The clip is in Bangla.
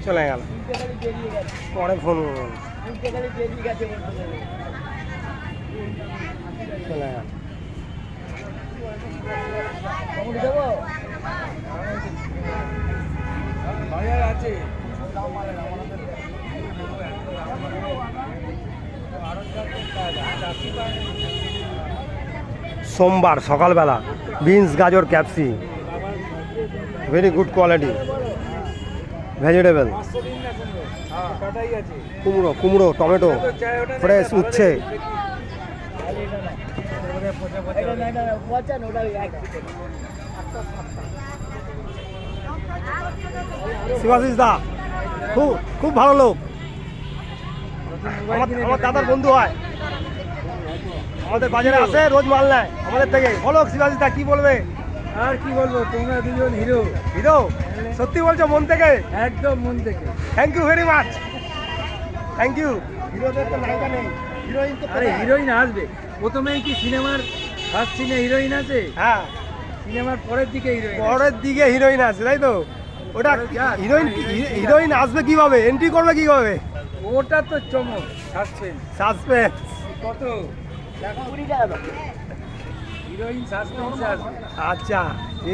চলে গেল, পরে ফোন চলে গেল। সোমবার সকালবেলা বিনস, গাজর, ক্যাপসি, ভেরি গুড কোয়ালিটি ভেজিটেবল। কুমড়ো, কুমড়ো, টমেটো ফ্রেশ, উচ্ছে। শিবাশিস দা খুব খুব ভালো লোক, আমার দাদার বন্ধু হয়, আমাদের বাজারে আসে, রোজ মাল নেয় আমাদের থেকে। বলো শিবাশিস দা কি বলবে? আর কি বলবো, তোমরা দুজন হিরো। হিরো? সত্যি বলছো মন থেকে? একদম মন থেকে। Thank you very much, thank you. হিরোদের তো নায়িকা নেই, হিরোইন তো। আরে হিরোইন আসবে, প্রথমেই কি সিনেমার ফার্স্ট সিনে হিরোইন আছে? হ্যাঁ, সিনেমার পরের দিকে হিরোইন। পরের দিকে হিরোইন আছে, তাই তো? ওটা হিরোইন, হিরোইন আসবে কিভাবে, এন্ট্রি করবে কিভাবে? ওটা তো চমক, সাসপেন্স। সাসপেন্স কত হিরোইন সাসপেন্স আসবে। আচ্ছা।